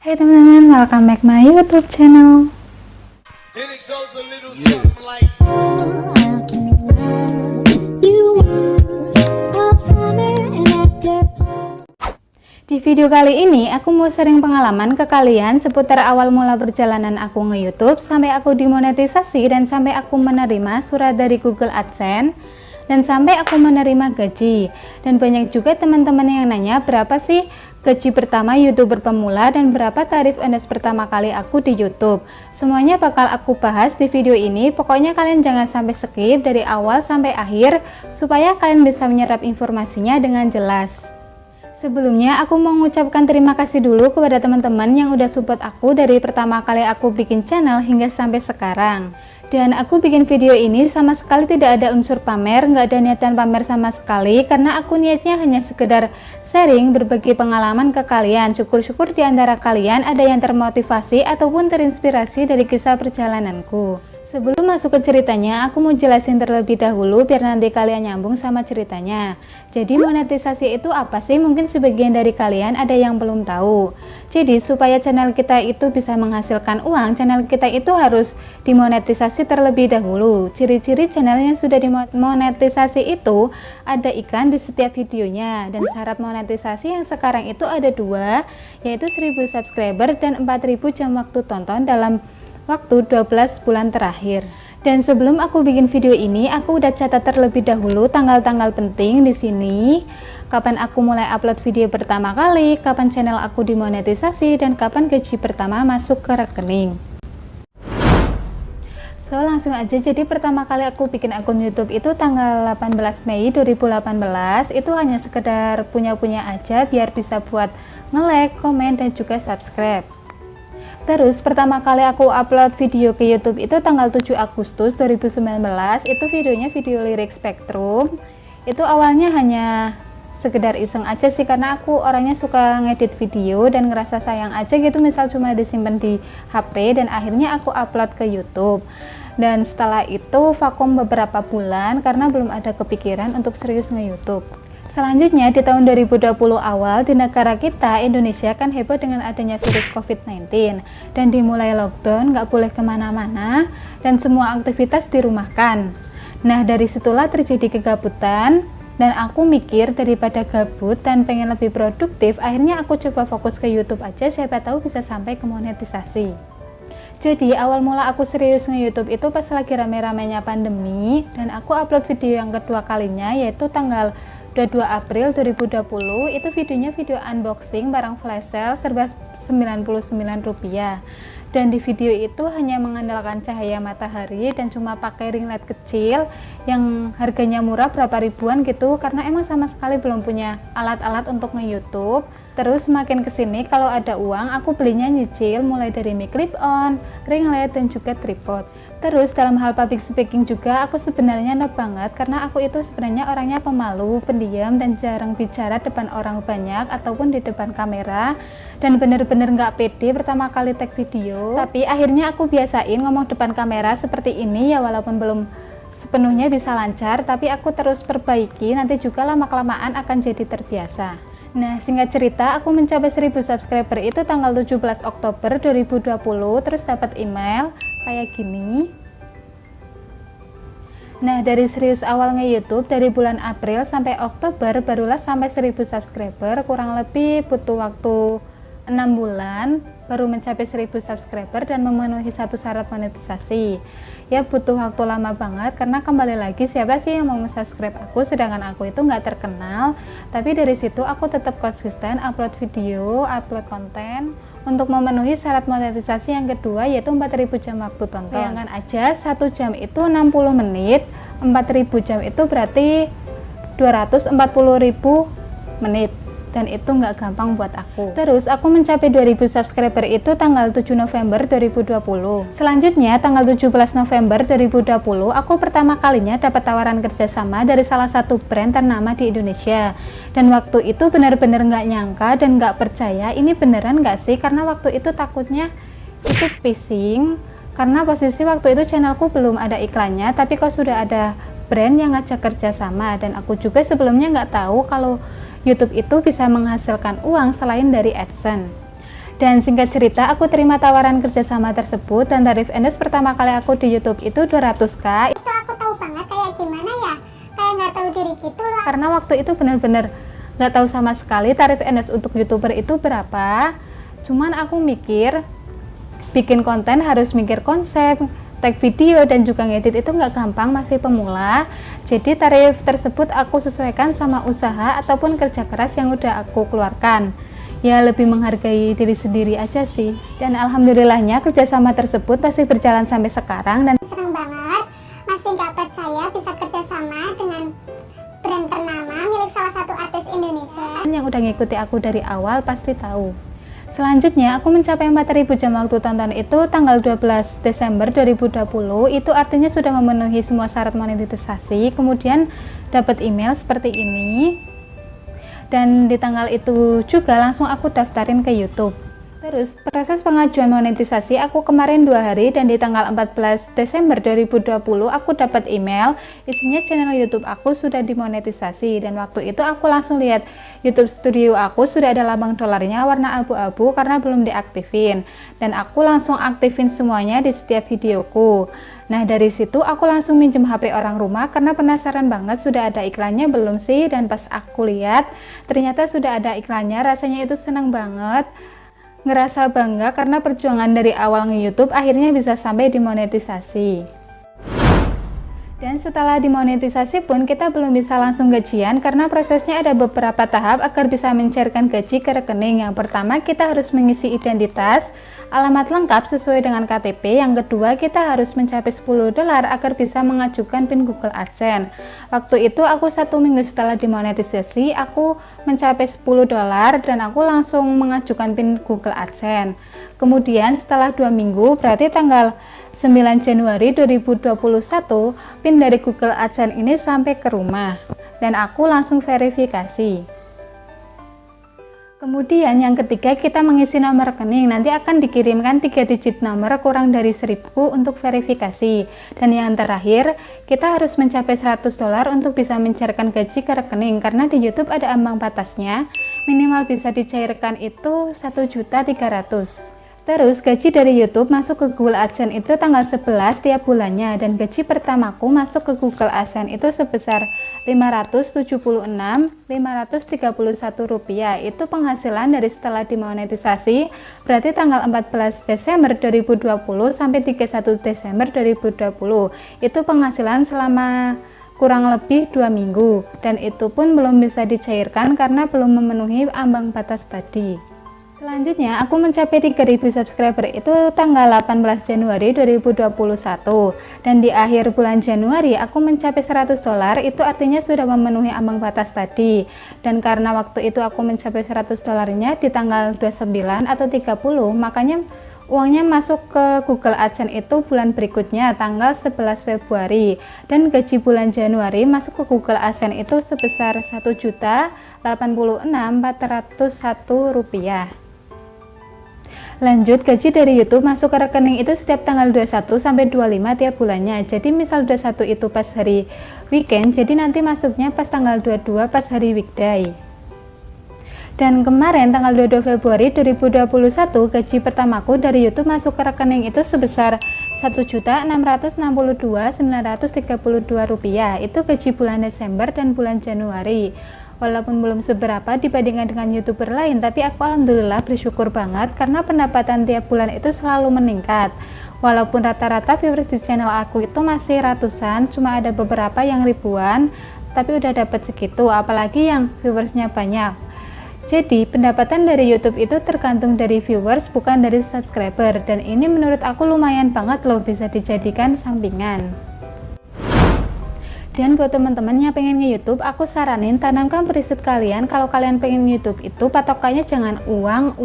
Hai teman-teman, welcome back my YouTube channel. Di video kali ini, aku mau sharing pengalaman ke kalian seputar awal mula perjalanan aku nge-YouTube sampai aku dimonetisasi dan sampai aku menerima surat dari Google AdSense dan sampai aku menerima gaji. Dan banyak juga teman-teman yang nanya berapa sih gaji pertama YouTuber pemula dan berapa tarif endorse pertama kali aku di YouTube. Semuanya bakal aku bahas di video ini. Pokoknya kalian jangan sampai skip dari awal sampai akhir supaya kalian bisa menyerap informasinya dengan jelas. Sebelumnya aku mau mengucapkan terima kasih dulu kepada teman-teman yang udah support aku dari pertama kali aku bikin channel hingga sampai sekarang. Dan aku bikin video ini sama sekali tidak ada unsur pamer, nggak ada niatan pamer sama sekali, karena aku niatnya hanya sekedar sharing, berbagi pengalaman ke kalian. Syukur-syukur di antara kalian ada yang termotivasi ataupun terinspirasi dari kisah perjalananku. Sebelum masuk ke ceritanya, aku mau jelasin terlebih dahulu biar nanti kalian nyambung sama ceritanya. Jadi monetisasi itu apa sih? Mungkin sebagian dari kalian ada yang belum tahu. Jadi supaya channel kita itu bisa menghasilkan uang, channel kita itu harus dimonetisasi terlebih dahulu. Ciri-ciri channel yang sudah dimonetisasi itu ada iklan di setiap videonya. Dan syarat monetisasi yang sekarang itu ada dua, yaitu 1000 subscriber dan 4000 jam waktu tonton dalam waktu 12 bulan terakhir. Dan sebelum aku bikin video ini, aku udah catat terlebih dahulu tanggal-tanggal penting di sini. Kapan aku mulai upload video pertama kali, kapan channel aku dimonetisasi, dan kapan gaji pertama masuk ke rekening. So langsung aja, jadi pertama kali aku bikin akun YouTube itu tanggal 18 Mei 2018. Itu hanya sekedar punya-punya aja biar bisa buat nge-like, komen, dan juga subscribe. Terus pertama kali aku upload video ke YouTube itu tanggal 7 Agustus 2019. Itu videonya video lirik Spektrum. Itu awalnya hanya sekedar iseng aja sih, karena aku orangnya suka ngedit video dan ngerasa sayang aja gitu, misal cuma disimpan di HP, dan akhirnya aku upload ke YouTube. Dan setelah itu vakum beberapa bulan karena belum ada kepikiran untuk serius nge-YouTube. Selanjutnya di tahun 2020 awal di negara kita, Indonesia, kan heboh dengan adanya virus COVID-19 dan dimulai lockdown, nggak boleh kemana-mana dan semua aktivitas dirumahkan. Nah dari situlah terjadi kegabutan dan aku mikir daripada gabut dan pengen lebih produktif, akhirnya aku coba fokus ke YouTube aja, siapa tahu bisa sampai ke monetisasi. Jadi awal mula aku serius nge-YouTube itu pas lagi rame-ramenya pandemi, dan aku upload video yang kedua kalinya yaitu tanggal 22 April 2020. Itu videonya video unboxing barang flash sale serba Rp99. Dan di video itu hanya mengandalkan cahaya matahari dan cuma pakai ring light kecil yang harganya murah, berapa ribuan gitu, karena emang sama sekali belum punya alat-alat untuk nge-YouTube. Terus makin kesini kalau ada uang aku belinya nyicil, mulai dari mic clip on, ring light, dan juga tripod. Terus dalam hal public speaking juga aku sebenarnya noob banget, karena aku itu sebenarnya orangnya pemalu, pendiam, dan jarang bicara depan orang banyak ataupun di depan kamera, dan bener-bener nggak pede pertama kali tag video. Tapi akhirnya aku biasain ngomong depan kamera seperti ini ya, walaupun belum sepenuhnya bisa lancar, tapi aku terus perbaiki, nanti juga lama-kelamaan akan jadi terbiasa. Nah singkat cerita, aku mencapai 1000 subscriber itu tanggal 17 Oktober 2020, terus dapat email kayak gini. Nah dari serius awal nge-YouTube dari bulan April sampai Oktober barulah sampai 1000 subscriber, kurang lebih butuh waktu 6 bulan baru mencapai 1000 subscriber dan memenuhi satu syarat monetisasi. Ya butuh waktu lama banget, karena kembali lagi siapa sih yang mau subscribe aku sedangkan aku itu nggak terkenal. Tapi dari situ aku tetap konsisten upload video, upload konten untuk memenuhi syarat monetisasi yang kedua, yaitu 4000 jam waktu tonton. Bayangkan aja 1 jam itu 60 menit, 4000 jam itu berarti 240.000 menit. Dan itu nggak gampang buat aku. Terus aku mencapai 2000 subscriber itu tanggal 7 November 2020. Selanjutnya tanggal 17 November 2020 aku pertama kalinya dapat tawaran kerjasama dari salah satu brand ternama di Indonesia. Dan waktu itu benar-benar nggak nyangka dan nggak percaya ini beneran nggak sih, karena waktu itu takutnya itu phishing, karena posisi waktu itu channelku belum ada iklannya, tapi kok sudah ada brand yang ngajak kerjasama. Dan aku juga sebelumnya nggak tahu kalau YouTube itu bisa menghasilkan uang selain dari AdSense. Dan singkat cerita, aku terima tawaran kerjasama tersebut dan tarif endorse pertama kali aku di YouTube itu 200k. Itu aku tahu banget kayak gimana ya, kayak nggak tahu diri gitu loh. Karena waktu itu bener-bener nggak tahu sama sekali tarif endorse untuk YouTuber itu berapa. Cuman aku mikir, bikin konten harus mikir konsep, tag video dan juga ngedit itu nggak gampang, masih pemula. Jadi tarif tersebut aku sesuaikan sama usaha ataupun kerja keras yang udah aku keluarkan. Ya lebih menghargai diri sendiri aja sih. Dan alhamdulillahnya kerjasama tersebut masih berjalan sampai sekarang. Dan senang banget, masih nggak percaya bisa kerjasama dengan brand ternama milik salah satu artis Indonesia. Yang udah ngikuti aku dari awal pasti tahu. Selanjutnya aku mencapai 4.000 jam waktu tonton itu tanggal 12 Desember 2020. Itu artinya sudah memenuhi semua syarat monetisasi. Kemudian dapat email seperti ini. Dan di tanggal itu juga langsung aku daftarin ke YouTube. Terus proses pengajuan monetisasi aku kemarin 2 hari dan di tanggal 14 Desember 2020 aku dapat email isinya channel YouTube aku sudah dimonetisasi. Dan waktu itu aku langsung lihat YouTube Studio aku sudah ada lambang dolarnya warna abu-abu karena belum diaktifin. Dan aku langsung aktifin semuanya di setiap videoku. Nah dari situ aku langsung minjem HP orang rumah karena penasaran banget sudah ada iklannya belum sih. Dan pas aku lihat ternyata sudah ada iklannya, rasanya itu senang banget, ngerasa bangga karena perjuangan dari awal nge-YouTube akhirnya bisa sampai dimonetisasi. Dan setelah dimonetisasi pun kita belum bisa langsung gajian karena prosesnya ada beberapa tahap agar bisa mencairkan gaji ke rekening. Yang pertama kita harus mengisi identitas, alamat lengkap sesuai dengan KTP. Yang kedua kita harus mencapai $10 agar bisa mengajukan PIN Google AdSense. Waktu itu aku 1 minggu setelah dimonetisasi aku mencapai $10 dan aku langsung mengajukan PIN Google AdSense. Kemudian setelah 2 minggu berarti tanggal 9 Januari 2021 PIN dari Google AdSense ini sampai ke rumah dan aku langsung verifikasi. Kemudian yang ketiga kita mengisi nomor rekening, nanti akan dikirimkan 3 digit nomor kurang dari 1000 untuk verifikasi. Dan yang terakhir kita harus mencapai $100 untuk bisa mencairkan gaji ke rekening karena di YouTube ada ambang batasnya, minimal bisa dicairkan itu 1.300.000. Terus gaji dari YouTube masuk ke Google AdSense itu tanggal 11 tiap bulannya dan gaji pertamaku masuk ke Google AdSense itu sebesar Rp576.531. Itu penghasilan dari setelah dimonetisasi, berarti tanggal 14 Desember 2020 sampai 31 Desember 2020. Itu penghasilan selama kurang lebih 2 minggu dan itu pun belum bisa dicairkan karena belum memenuhi ambang batas tadi. Selanjutnya aku mencapai 3.000 subscriber itu tanggal 18 Januari 2021 dan di akhir bulan Januari aku mencapai $100, itu artinya sudah memenuhi ambang batas tadi. Dan karena waktu itu aku mencapai $100-nya di tanggal 29 atau 30, makanya uangnya masuk ke Google AdSense itu bulan berikutnya tanggal 11 Februari dan gaji bulan Januari masuk ke Google AdSense itu sebesar Rp1.086.401. Lanjut, gaji dari YouTube masuk ke rekening itu setiap tanggal 21 sampai 25 tiap bulannya. Jadi misal 21 itu pas hari weekend, jadi nanti masuknya pas tanggal 22 pas hari weekday. Dan kemarin tanggal 22 Februari 2021 gaji pertamaku dari YouTube masuk ke rekening itu sebesar Rp1.662.932. Itu gaji bulan Desember dan bulan Januari. Walaupun belum seberapa dibandingkan dengan YouTuber lain, tapi aku alhamdulillah bersyukur banget karena pendapatan tiap bulan itu selalu meningkat. Walaupun rata-rata viewers di channel aku itu masih ratusan, cuma ada beberapa yang ribuan, tapi udah dapat segitu, apalagi yang viewersnya banyak. Jadi pendapatan dari YouTube itu tergantung dari viewers, bukan dari subscriber, dan ini menurut aku lumayan banget loh, bisa dijadikan sampingan. Dan buat teman-teman yang pengen nge-YouTube, aku saranin tanamkan prinsip kalian kalau kalian pengen YouTube itu patokannya jangan uang,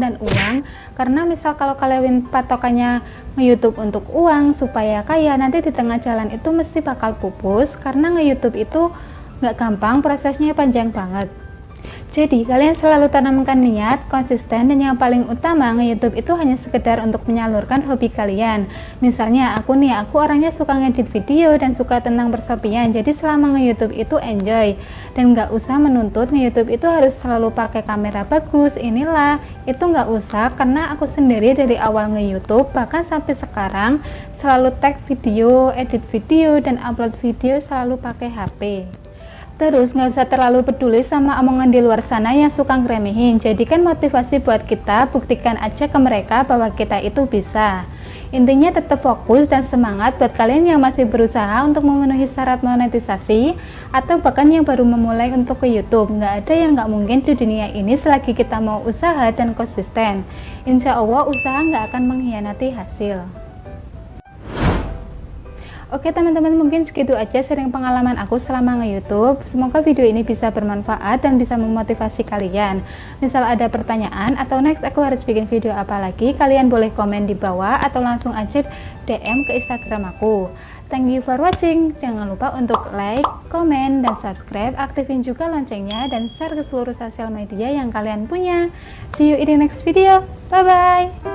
dan uang. Karena misal kalau kalian patokannya nge-YouTube untuk uang supaya kaya, nanti di tengah jalan itu mesti bakal pupus karena nge-YouTube itu nggak gampang, prosesnya panjang banget. Jadi kalian selalu tanamkan niat, konsisten, dan yang paling utama nge-YouTube itu hanya sekedar untuk menyalurkan hobi kalian. Misalnya aku orangnya suka ngedit video dan suka tentang persopian. Jadi selama nge-YouTube itu enjoy dan nggak usah menuntut nge-YouTube itu harus selalu pakai kamera bagus. Inilah itu nggak usah, karena aku sendiri dari awal nge-YouTube bahkan sampai sekarang selalu tag video, edit video, dan upload video selalu pakai HP. Terus nggak usah terlalu peduli sama omongan di luar sana yang suka ngeremehin. Jadikan motivasi buat kita, buktikan aja ke mereka bahwa kita itu bisa. Intinya tetap fokus dan semangat buat kalian yang masih berusaha untuk memenuhi syarat monetisasi atau bahkan yang baru memulai untuk ke YouTube. Nggak ada yang nggak mungkin di dunia ini selagi kita mau usaha dan konsisten. Insya Allah usaha nggak akan mengkhianati hasil. Oke teman-teman, mungkin segitu aja sharing pengalaman aku selama nge-YouTube. Semoga video ini bisa bermanfaat dan bisa memotivasi kalian. Misal ada pertanyaan atau next aku harus bikin video apa lagi, kalian boleh komen di bawah atau langsung aja DM ke Instagram aku. Thank you for watching. Jangan lupa untuk like, komen, dan subscribe. Aktifin juga loncengnya dan share ke seluruh sosial media yang kalian punya. See you in the next video. Bye-bye.